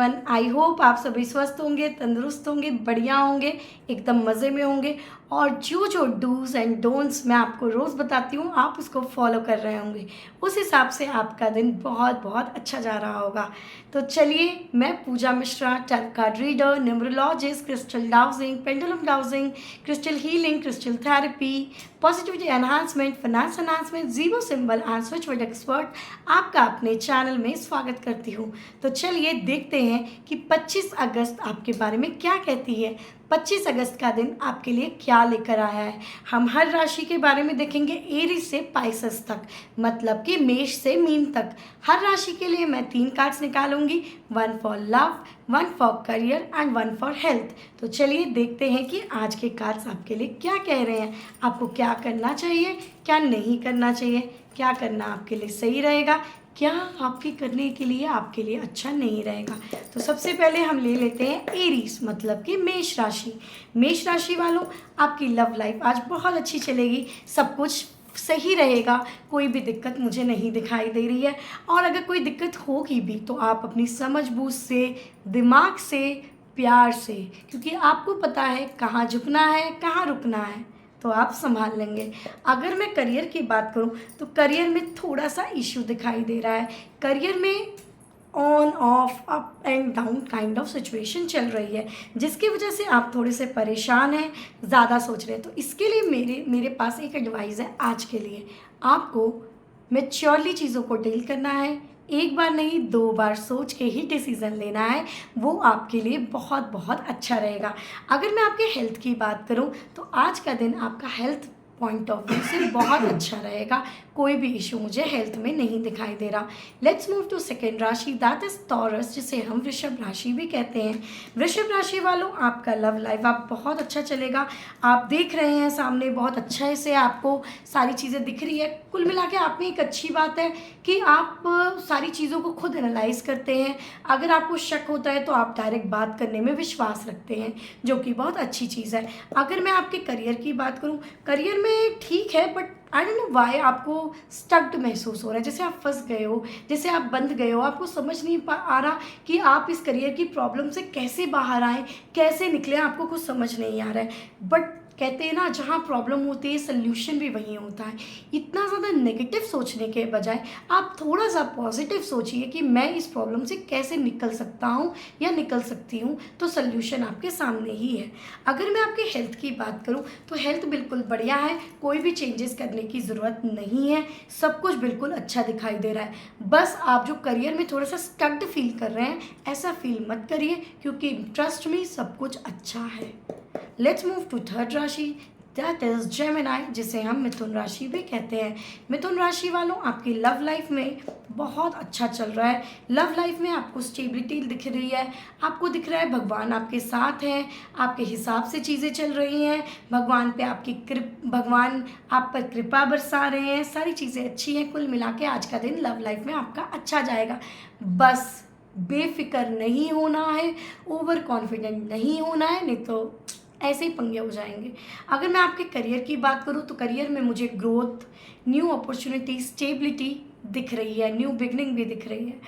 Everyone, I hope आप सभी स्वस्थ होंगे, तंदुरुस्त होंगे, बढ़िया होंगे, एकदम मज़े में होंगे और जो जो डूज़ एंड डोंट्स मैं आपको रोज़ बताती हूँ आप उसको फॉलो कर रहे होंगे। उस हिसाब से आपका दिन बहुत बहुत अच्छा जा रहा होगा। तो चलिए, मैं Pooja Mishra, tarot card reader, numerologist, crystal dowsing, pendulum dowsing, crystal healing, crystal therapy, positivity enhancement, finance enhancement, zero symbol and switch word expert आपका अपने चैनल में स्वागत करती हूँ। तो चलिए देखते हैं कि 25 अगस्त आपके बारे में क्या कहती है। 25 अगस्त का दिन आपके लिए क्या लेकर आया है। हम हर राशि के बारे में देखेंगे, एरीज से पाइसेस तक, मतलब कि मेष से मीन तक। हर राशि के लिए मैं 3 कार्ड्स निकालूंगी, 1 for love, 1 for career and 1 for health. तो चलिए देखते हैं कि आज के कार्ड्स आपके लिए क्या कह रहे हैं। आपको क्या करना चाहिए, क्या नहीं करना चाहिए, क्या करना आपके लिए सही रहेगा, क्या आपके करने के लिए आपके लिए अच्छा नहीं रहेगा। तो सबसे पहले हम ले लेते हैं एरीज, मतलब कि मेष राशि। मेष राशि वालों, आपकी लव लाइफ आज बहुत अच्छी चलेगी, सब कुछ सही रहेगा, कोई भी दिक्कत मुझे नहीं दिखाई दे रही है। और अगर कोई दिक्कत होगी भी तो आप अपनी समझ-बूझ से, दिमाग से, प्यार से, क्योंकि आपको पता है कहाँ झुकना है, कहाँ रुकना है, तो आप संभाल लेंगे। अगर मैं करियर की बात करूं तो करियर में थोड़ा सा इश्यू दिखाई दे रहा है। करियर में on off, up and down kind of situation चल रही है, जिसकी वजह से आप थोड़े से परेशान हैं, ज़्यादा सोच रहे हैं। तो इसके लिए मेरे पास एक एडवाइस है आज के लिए। आपको मैच्योरली चीज़ों को डील करना है, एक बार नहीं 2 बार सोच के ही डिसीज़न लेना है, वो आपके लिए बहुत बहुत अच्छा रहेगा। अगर मैं आपके हेल्थ की बात करूं तो आज का दिन आपका हेल्थ पॉइंट ऑफ व्यू से बहुत अच्छा रहेगा, कोई भी इशू मुझे हेल्थ में नहीं दिखाई दे रहा। लेट्स मूव टू सेकेंड राशि, दैट इज टॉरस, जिसे हम वृषभ राशि भी कहते हैं। वृषभ राशि वालों, आपका लव लाइफ आप बहुत अच्छा चलेगा। आप देख रहे हैं सामने बहुत अच्छा से आपको सारी चीज़ें दिख रही है। कुल मिला के आप में एक अच्छी बात है कि आप सारी चीज़ों को खुद एनालाइज करते हैं। अगर आपको शक होता है तो आप डायरेक्ट बात करने में विश्वास रखते हैं, जो कि बहुत अच्छी चीज़ है। अगर मैं आपके करियर की बात करूं, करियर में ठीक है, but I don't know why आपको स्टक्ड महसूस हो रहा है, जैसे आप फंस गए हो, जैसे आप बंध गए हो। आपको समझ नहीं आ रहा कि आप इस करियर की प्रॉब्लम से कैसे बाहर आए, कैसे निकले, आपको कुछ समझ नहीं आ रहा है। बट कहते हैं ना, जहाँ प्रॉब्लम होती है सल्यूशन भी वहीं होता है। इतना ज़्यादा नेगेटिव सोचने के बजाय आप थोड़ा सा पॉजिटिव सोचिए कि मैं इस प्रॉब्लम से कैसे निकल सकता हूँ या निकल सकती हूँ, तो सल्यूशन आपके सामने ही है। अगर मैं आपके हेल्थ की बात करूँ तो हेल्थ बिल्कुल बढ़िया है, कोई भी चेंजेस करने की ज़रूरत नहीं है, सब कुछ बिल्कुल अच्छा दिखाई दे रहा है। बस आप जो करियर में थोड़ा सा स्टक्ड फील कर रहे हैं, ऐसा फील मत करिए, क्योंकि ट्रस्ट में सब कुछ अच्छा है। लेट्स मूव टू थर्ड राशि, दैट इज जेमिनी, जिसे हम मिथुन राशि भी कहते हैं। मिथुन राशि वालों, आपकी लव लाइफ में बहुत अच्छा चल रहा है। लव लाइफ में आपको स्टेबिलिटी दिख रही है, आपको दिख रहा है भगवान आपके साथ हैं, आपके हिसाब से चीज़ें चल रही हैं, भगवान पे भगवान आप पर कृपा बरसा रहे हैं, सारी चीज़ें अच्छी हैं। कुल मिला के आज का दिन लव लाइफ में आपका अच्छा जाएगा। बस बेफिक्र नहीं होना है, ओवर कॉन्फिडेंट नहीं होना है, नहीं तो ऐसे ही पंगे हो जाएंगे। अगर मैं आपके करियर की बात करूँ तो करियर में मुझे ग्रोथ, न्यू अपॉर्चुनिटी, स्टेबिलिटी दिख रही है, न्यू बिगनिंग भी दिख रही है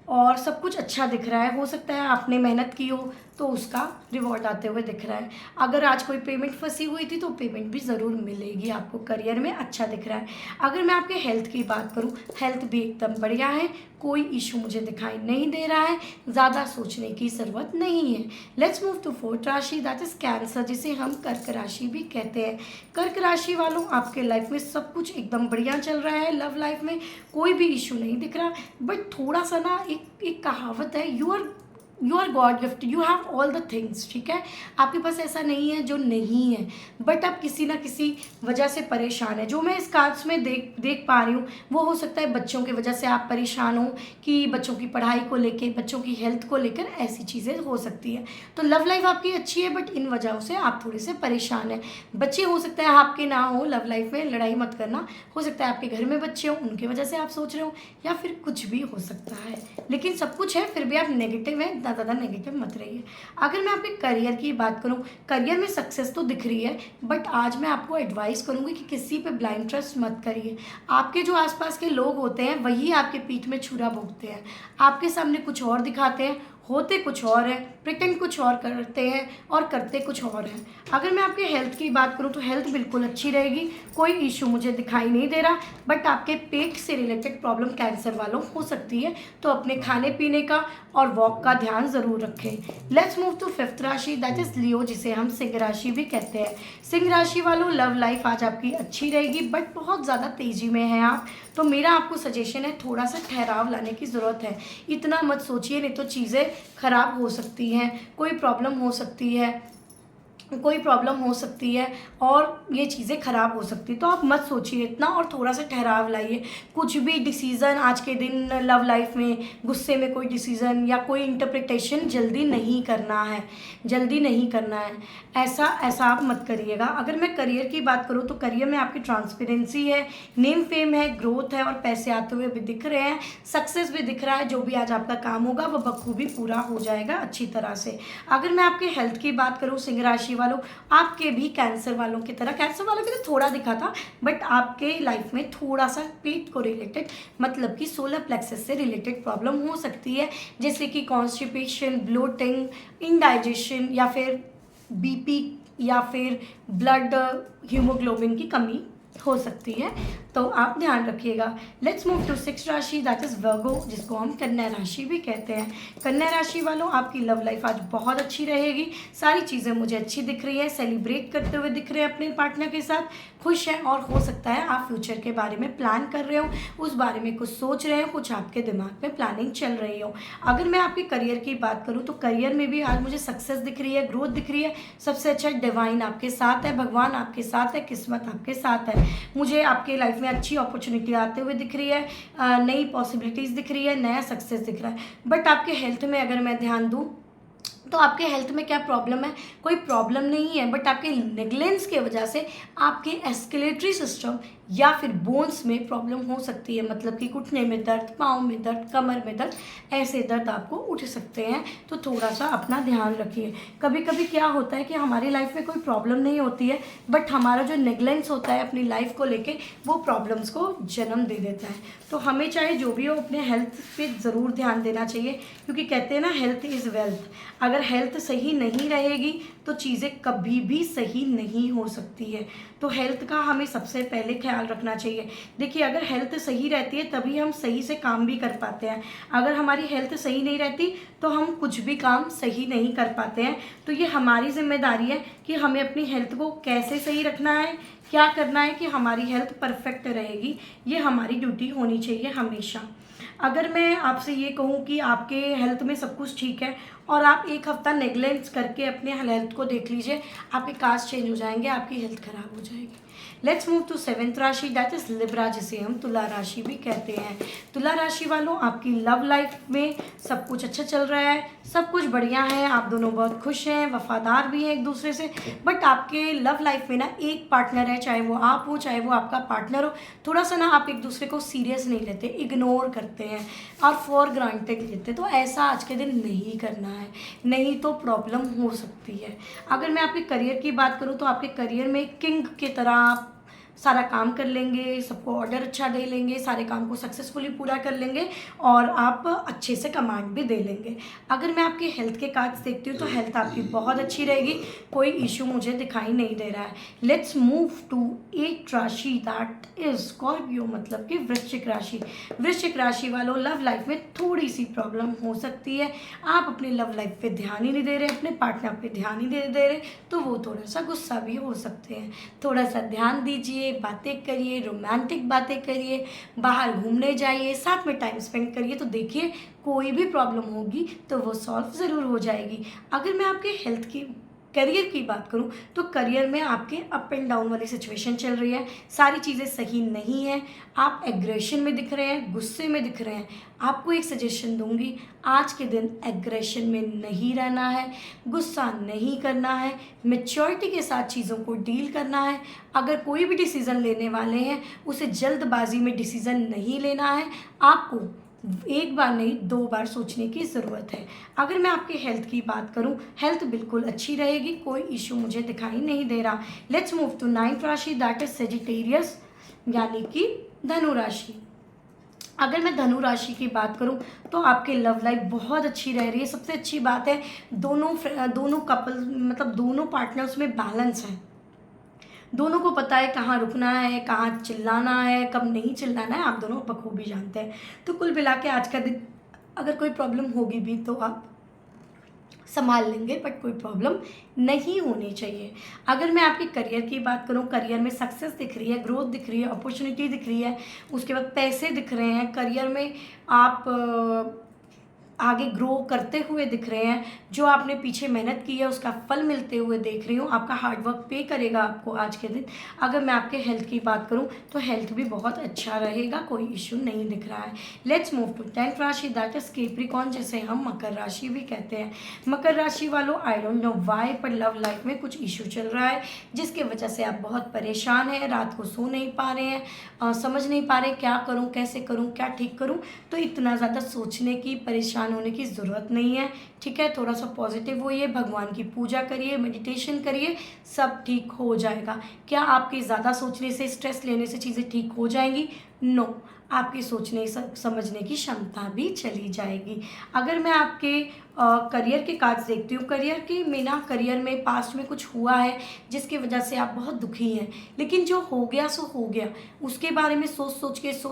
और सब कुछ अच्छा दिख रहा है। हो सकता है आपने मेहनत की हो तो उसका रिवॉर्ड आते हुए दिख रहा है। अगर आज कोई पेमेंट फंसी हुई थी तो पेमेंट भी ज़रूर मिलेगी आपको, करियर में अच्छा दिख रहा है। अगर मैं आपके हेल्थ की बात करूं, हेल्थ भी एकदम बढ़िया है, कोई इशू मुझे दिखाई नहीं दे रहा है, ज़्यादा सोचने की ज़रूरत नहीं है। लेट्स मूव टू फोर्थ राशि, दैट इज़ कैंसर, जिसे हम कर्क राशि भी कहते हैं। कर्क राशि वालों, आपके लाइफ में सब कुछ एकदम बढ़िया चल रहा है, लव लाइफ में कोई भी इशू नहीं दिख रहा। बट थोड़ा सा ना, एक कहावत है, you are God gift, you have all the things, ठीक है। आपके पास ऐसा नहीं है जो नहीं है, बट आप किसी ना किसी वजह से परेशान है। जो मैं इस कार्ड्स में देख पा रही हूँ, वो हो सकता है बच्चों की वजह से आप परेशान हो, कि बच्चों की पढ़ाई को लेकर, बच्चों की हेल्थ को लेकर ऐसी चीज़ें हो सकती है। तो लव लाइफ आपकी अच्छी है, बट इन वजहों से आप थोड़े से परेशान हैं। बच्चे हो सकता है आपके ना हो, लव लाइफ में लड़ाई मत करना, हो सकता है आपके घर में बच्चे हों, उनकी वजह से आप सोच रहे हो, या फिर कुछ भी हो सकता है। लेकिन सब कुछ है, फिर भी आप नेगेटिव हैं, ज़्यादा नेगेटिव मत रहिए। अगर मैं आपके करियर की बात करूं, करियर में सक्सेस तो दिख रही है, बट आज मैं आपको एडवाइस करूंगी कि किसी पे ब्लाइंड ट्रस्ट मत करिए। आपके जो आसपास के लोग होते हैं वही आपके पीठ में छुरा भोंकते हैं, आपके सामने कुछ और दिखाते हैं, होते कुछ और है, प्रिटेंड कुछ और करते हैं और करते कुछ और हैं। अगर मैं आपके हेल्थ की बात करूं तो हेल्थ बिल्कुल अच्छी रहेगी, कोई इशू मुझे दिखाई नहीं दे रहा, बट आपके पेट से रिलेटेड प्रॉब्लम कैंसर वालों हो सकती है, तो अपने खाने पीने का और वॉक का ध्यान ज़रूर रखें। लेट्स मूव टू फिफ्थ राशि, दैट इज़ लियो, जिसे हम सिंह राशि भी कहते हैं। सिंह राशि वालों, लव लाइफ आज आपकी अच्छी रहेगी, बट बहुत ज़्यादा तेज़ी में हैं आप, तो मेरा आपको सजेशन है थोड़ा सा ठहराव लाने की ज़रूरत है। इतना मत सोचिए, नहीं तो चीज़ें ख़राब हो सकती हैं, कोई प्रॉब्लम हो सकती है, कोई प्रॉब्लम हो सकती है और ये चीज़ें ख़राब हो सकती है। तो आप मत सोचिए इतना और थोड़ा सा ठहराव लाइए। कुछ भी डिसीज़न आज के दिन लव लाइफ में, गुस्से में कोई डिसीज़न या कोई इंटरप्रिटेशन जल्दी नहीं करना है, जल्दी नहीं करना है। ऐसा आप मत करिएगा। अगर मैं करियर की बात करूँ तो करियर में आपकी ट्रांसपेरेंसी है, नेम फेम है, ग्रोथ है और पैसे आते हुए भी दिख रहे हैं, सक्सेस भी दिख रहा है। जो भी आज आपका काम होगा वह बखूबी पूरा हो जाएगा अच्छी तरह से। अगर मैं आपके हेल्थ की बात करूँ सिंह राशि वालों, आपके भी कैंसर वालों की तरह, कैंसर वालों के लिए थोड़ा दिखा था, बट आपके लाइफ में थोड़ा सा पेट को रिलेटेड, मतलब कि सोलर प्लेक्सस से रिलेटेड प्रॉब्लम हो सकती है, जैसे कि कॉन्स्टिपेशन, ब्लोटिंग, इंडाइजेशन या फिर बीपी या फिर ब्लड हीमोग्लोबिन की कमी हो सकती है, तो आप ध्यान रखिएगा। लेट्स मूव टू सिक्स राशि, दैट इज़ वर्गो, जिसको हम कन्या राशि भी कहते हैं। कन्या राशि वालों, आपकी लव लाइफ आज बहुत अच्छी रहेगी, सारी चीज़ें मुझे अच्छी दिख रही है, सेलिब्रेट करते हुए दिख रहे हैं अपने पार्टनर के साथ, खुश हैं, और हो सकता है आप फ्यूचर के बारे में प्लान कर रहे हो, उस बारे में कुछ सोच रहे हो, कुछ आपके दिमाग में प्लानिंग चल रही हो। अगर मैं आपके करियर की बात करूँ तो करियर में भी आज मुझे सक्सेस दिख रही है, ग्रोथ दिख रही है। सबसे अच्छा डिवाइन आपके साथ है, भगवान आपके साथ है, किस्मत आपके साथ है। मुझे आपके लाइफ में अच्छी अपॉर्चुनिटी आते हुए दिख रही है, नई पॉसिबिलिटीज़ दिख रही है, नया सक्सेस दिख रहा है। बट आपके हेल्थ में अगर मैं ध्यान दूँ तो आपके हेल्थ में क्या प्रॉब्लम है? कोई प्रॉब्लम नहीं है, बट आपके नेग्लेंस की वजह से आपके एस्केलेटरी सिस्टम या फिर बोन्स में प्रॉब्लम हो सकती है, मतलब कि घुटने में दर्द, पाँव में दर्द, कमर में दर्द, ऐसे दर्द आपको उठ सकते हैं, तो थोड़ा सा अपना ध्यान रखिए। कभी कभी क्या होता है कि हमारी लाइफ में कोई प्रॉब्लम नहीं होती है, बट हमारा जो नेग्लेंस होता है अपनी लाइफ को लेके, वो प्रॉब्लम्स को जन्म दे देता है। तो हमें चाहे जो भी हो अपने हेल्थ पे ज़रूर ध्यान देना चाहिए, क्योंकि कहते हैं ना, हेल्थ इज़ वेल्थ। अगर हेल्थ सही नहीं रहेगी तो चीज़ें कभी भी सही नहीं हो सकती है, तो हेल्थ का हमें सबसे पहले ख्याल रखना चाहिए। देखिए, अगर हेल्थ सही रहती है तभी हम सही से काम भी कर पाते हैं, अगर हमारी हेल्थ सही नहीं रहती तो हम कुछ भी काम सही नहीं कर पाते हैं। तो ये हमारी जिम्मेदारी है कि हमें अपनी हेल्थ को कैसे सही रखना है, क्या करना है कि हमारी हेल्थ परफेक्ट रहेगी, ये हमारी ड्यूटी होनी चाहिए हमेशा। अगर मैं आपसे ये कहूँ कि आपके हेल्थ में सब कुछ ठीक है और आप एक हफ्ता नेग्लेक्ट करके अपने हेल्थ को देख लीजिए, आपके कार्ड्स चेंज हो जाएंगे, आपकी हेल्थ खराब हो जाएगी। लेट्स मूव टू सेवेंथ राशि, दैट इज लिब्रा, जिसे हम तुला राशि भी कहते हैं। तुला राशि वालों, आपकी लव लाइफ में सब कुछ अच्छा चल रहा है, सब कुछ बढ़िया है, आप दोनों बहुत खुश हैं, वफादार भी हैं एक दूसरे से। बट आपके लव लाइफ में ना एक पार्टनर है, चाहे वो आप हो चाहे वो आपका पार्टनर हो, थोड़ा सा ना आप एक दूसरे को सीरियस नहीं लेते, इग्नोर करते हैं और फॉर ग्रांटेड लेते। तो ऐसा आज के दिन नहीं करना है, नहीं तो प्रॉब्लम हो सकती है। अगर मैं आपके करियर की बात करूँ तो आपके करियर में किंग की तरह आप सारा काम कर लेंगे, सबको ऑर्डर अच्छा दे लेंगे, सारे काम को सक्सेसफुली पूरा कर लेंगे और आप अच्छे से कमांड भी दे लेंगे। अगर मैं आपके हेल्थ के कार्ड्स देखती हूँ तो हेल्थ आपकी बहुत अच्छी रहेगी, कोई इशू मुझे दिखाई नहीं दे रहा है। लेट्स मूव टू एट राशि, दैट इज स्कॉर्पियो, मतलब कि वृश्चिक राशि। वृश्चिक राशि वालों, लव लाइफ में थोड़ी सी प्रॉब्लम हो सकती है, आप अपने लव लाइफ पे ध्यान ही नहीं दे रहे, अपने पार्टनर पे ध्यान ही नहीं दे रहे, तो वो थोड़ा सा गुस्सा भी हो सकते हैं। थोड़ा सा ध्यान दीजिए, बातें करिए, रोमांटिक बातें करिए, बाहर घूमने जाइए, साथ में टाइम स्पेंड करिए, तो देखिए कोई भी प्रॉब्लम होगी तो वो सॉल्व ज़रूर हो जाएगी। अगर मैं आपके हेल्थ की करियर की बात करूं तो करियर में आपके अप एंड डाउन वाली सिचुएशन चल रही है, सारी चीज़ें सही नहीं है, आप एग्रेशन में दिख रहे हैं, गुस्से में दिख रहे हैं। आपको एक सजेशन दूंगी, आज के दिन एग्रेशन में नहीं रहना है, गुस्सा नहीं करना है, मैच्योरिटी के साथ चीज़ों को डील करना है। अगर कोई भी डिसीज़न लेने वाले हैं उसे जल्दबाजी में डिसीज़न नहीं लेना है, आपको एक बार नहीं 2 बार सोचने की ज़रूरत है। अगर मैं आपके हेल्थ की बात करूं, हेल्थ बिल्कुल अच्छी रहेगी, कोई इशू मुझे दिखाई नहीं दे रहा। लेट्स मूव टू नाइन्थ राशि, दैट इज सेजिटेरियस, यानी कि धनु राशि। अगर मैं धनु राशि की बात करूं तो आपकी लव लाइफ बहुत अच्छी रह रही है। सबसे अच्छी बात है दोनों कपल मतलब दोनों पार्टनर्स में बैलेंस है। दोनों को पता है कहाँ रुकना है, कहाँ चिल्लाना है, कब नहीं चिल्लाना है, आप दोनों बखूबी जानते हैं। तो कुल मिला के आज का दिन अगर कोई प्रॉब्लम होगी भी तो आप संभाल लेंगे, बट कोई प्रॉब्लम नहीं होनी चाहिए। अगर मैं आपके करियर की बात करूं, करियर में सक्सेस दिख रही है, ग्रोथ दिख रही है, अपॉर्चुनिटी दिख रही है, उसके बाद पैसे दिख रहे हैं, करियर में आप आगे ग्रो करते हुए दिख रहे हैं। जो आपने पीछे मेहनत की है उसका फल मिलते हुए देख रही हूँ। आपका हार्डवर्क पे करेगा आपको आज के दिन। अगर मैं आपके हेल्थ की बात करूँ तो हेल्थ भी बहुत अच्छा रहेगा, कोई इश्यू नहीं दिख रहा है। लेट्स मूव टू 10th राशि, दैट इज कैप्रिकॉर्न, जिसे हम मकर राशि भी कहते हैं। मकर राशि वालों, आई डोंट नो वाई, पर लव लाइफ में कुछ इशू चल रहा है जिसकी वजह से आप बहुत परेशान हैं, रात को सो नहीं पा रहे हैं, समझ नहीं पा रहे क्या करूँ, कैसे करूँ, क्या ठीक करूँ। तो इतना ज़्यादा सोचने की, परेशान होने की ज़रूरत नहीं है, ठीक है। थोड़ा सा पॉजिटिव होइए, भगवान की पूजा करिए, मेडिटेशन करिए, सब ठीक हो जाएगा। क्या आपके ज़्यादा सोचने से, स्ट्रेस लेने से चीज़ें ठीक हो जाएंगी? नो, आपकी सोचने समझने की क्षमता भी चली जाएगी। अगर मैं आपके करियर के कार्ड्स देखती हूँ, करियर में पास्ट में कुछ हुआ है जिसकी वजह से आप बहुत दुखी हैं, लेकिन जो हो गया सो हो गया। उसके बारे में सोच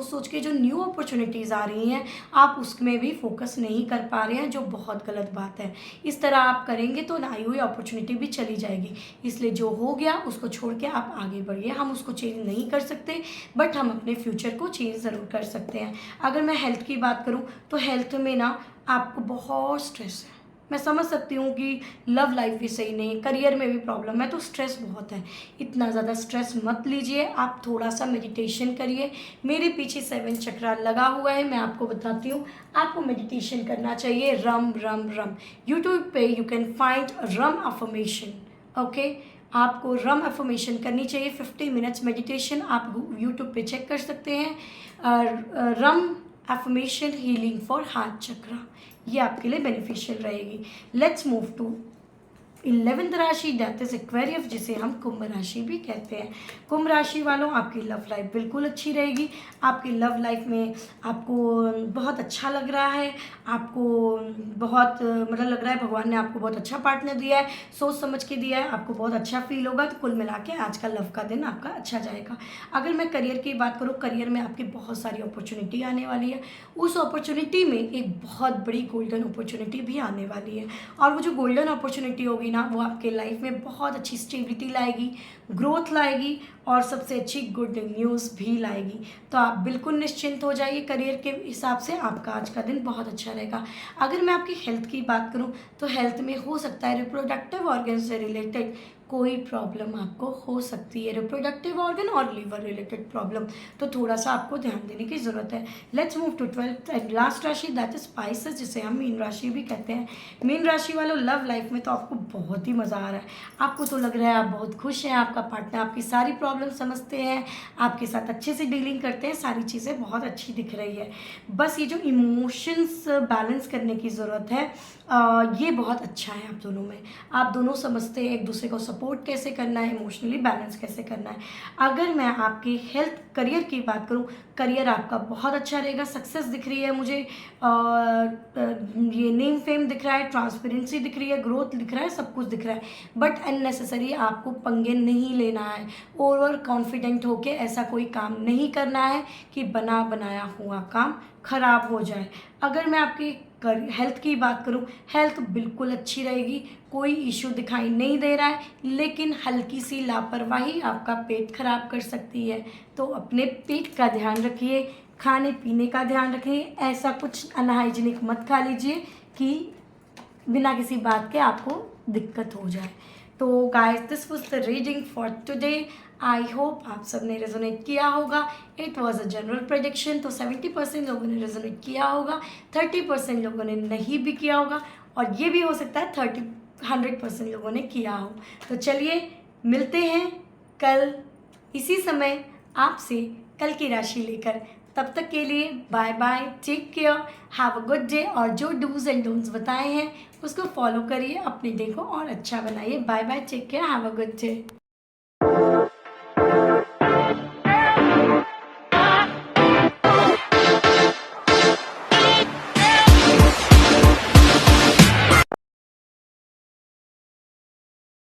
सोच के जो न्यू अपॉर्चुनिटीज़ आ रही हैं आप उसमें भी फोकस नहीं कर पा रहे हैं, जो बहुत गलत बात है। इस तरह आप करेंगे तो आई हुई अपॉर्चुनिटी भी चली जाएगी। इसलिए जो हो गया उसको छोड़ के आप आगे बढ़िए। हम उसको चेंज नहीं कर सकते, बट हम अपने फ्यूचर को चेंज ज़रूर कर सकते हैं। अगर मैं हेल्थ की बात करूँ तो हेल्थ में ना आपको बहुत स्ट्रेस है। मैं समझ सकती हूँ कि लव लाइफ भी सही नहीं, करियर में भी प्रॉब्लम है, तो स्ट्रेस बहुत है। इतना ज़्यादा स्ट्रेस मत लीजिए, आप थोड़ा सा मेडिटेशन करिए। मेरे पीछे 7 चक्रा लगा हुआ है, मैं आपको बताती हूँ। आपको मेडिटेशन करना चाहिए, रम रम रम। यूट्यूब पे you can find rum affirmation, okay. आपको रम अफर्मेशन करनी चाहिए, 50 मिनट्स मेडिटेशन। आप यूट्यूब पे चेक कर सकते हैं। रम एफर्मेशन हीलिंग फॉर हार्ट चक्रा, ये आपके लिए बेनिफिशियल रहेगी। लेट्स मूव टू 11th राशि, दैट इज एक्वेरियस, जिसे हम कुंभ राशि भी कहते हैं। कुंभ राशि वालों, आपकी लव लाइफ बिल्कुल अच्छी रहेगी। आपकी लव लाइफ में आपको बहुत अच्छा लग रहा है, आपको बहुत मतलब लग रहा है भगवान ने आपको बहुत अच्छा पार्टनर दिया है, सोच समझ के दिया है, आपको बहुत अच्छा फील होगा। तो कुल मिला के आज का लव का दिन आपका अच्छा जाएगा। अगर मैं करियर की बात करूँ, करियर में आपकी बहुत सारी अपॉर्चुनिटी आने वाली है। उस अपॉर्चुनिटी में एक बहुत बड़ी गोल्डन अपॉर्चुनिटी भी आने वाली है, और वो जो गोल्डन अपॉर्चुनिटी होगी ना, वो आपके लाइफ में बहुत अच्छी स्टेबिलिटी लाएगी, ग्रोथ लाएगी, और सबसे अच्छी गुड न्यूज़ भी लाएगी। तो आप बिल्कुल निश्चिंत हो जाइए, करियर के हिसाब से आपका आज का दिन बहुत अच्छा रहेगा। अगर मैं आपकी हेल्थ की बात करूं तो हेल्थ में हो सकता है रिप्रोडक्टिव ऑर्गन से रिलेटेड कोई प्रॉब्लम आपको हो सकती है, रिप्रोडक्टिव ऑर्गन और लिवर रिलेटेड प्रॉब्लम, तो थोड़ा सा आपको ध्यान देने की ज़रूरत है। Let's move to 12th and last राशि, दैट इज स्पाइसेस, जिसे हम मीन राशि भी कहते हैं। मीन राशि वालों, लव लाइफ में तो आपको बहुत ही मज़ा आ रहा है। आपको तो लग रहा है आप बहुत खुश हैं, आपका पार्टनर आपकी सारी प्रॉब्लम समझते हैं, आपके साथ अच्छे से डीलिंग करते हैं, सारी चीज़ें बहुत अच्छी दिख रही है। बस ये जो इमोशंस बैलेंस करने की ज़रूरत है, ये बहुत अच्छा है आप दोनों में। आप दोनों समझते हैं एक दूसरे को सपोर्ट कैसे करना है, इमोशनली बैलेंस कैसे करना है। अगर मैं आपकी हेल्थ करियर की बात करूं, करियर आपका बहुत अच्छा रहेगा, सक्सेस दिख रही है मुझे, ये नेम फेम दिख रहा है, ट्रांसपेरेंसी दिख रही है, ग्रोथ दिख रहा है, सब कुछ दिख रहा है। बट अननेसेसरी आपको पंगे नहीं लेना है, ओवर कॉन्फिडेंट होके ऐसा कोई काम नहीं करना है कि बना बनाया हुआ काम खराब हो जाए। अगर मैं आपकी हेल्थ की बात करूं, हेल्थ बिल्कुल अच्छी रहेगी, कोई इशू दिखाई नहीं दे रहा है, लेकिन हल्की सी लापरवाही आपका पेट खराब कर सकती है। तो अपने पेट का ध्यान रखिए, खाने पीने का ध्यान रखिए, ऐसा कुछ अनहाइजीनिक मत खा लीजिए कि बिना किसी बात के आपको दिक्कत हो जाए। तो guys, this was the reading for today. I hope आप सब ने रेजोनेट किया होगा। It was a general prediction, तो 70% लोगों ने रेजोनेट किया होगा, 30% लोगों ने नहीं भी किया होगा, और ये भी हो सकता है 100% लोगों ने किया हो। तो चलिए मिलते हैं कल इसी समय आपसे, कल की राशि लेकर। तब तक के लिए bye bye, take care, have a good day, और जो डूज एंड डोंट्स बताए हैं उसको फॉलो करिए, अपने डे को और अच्छा बनाइए। Bye bye, take care, have a good day.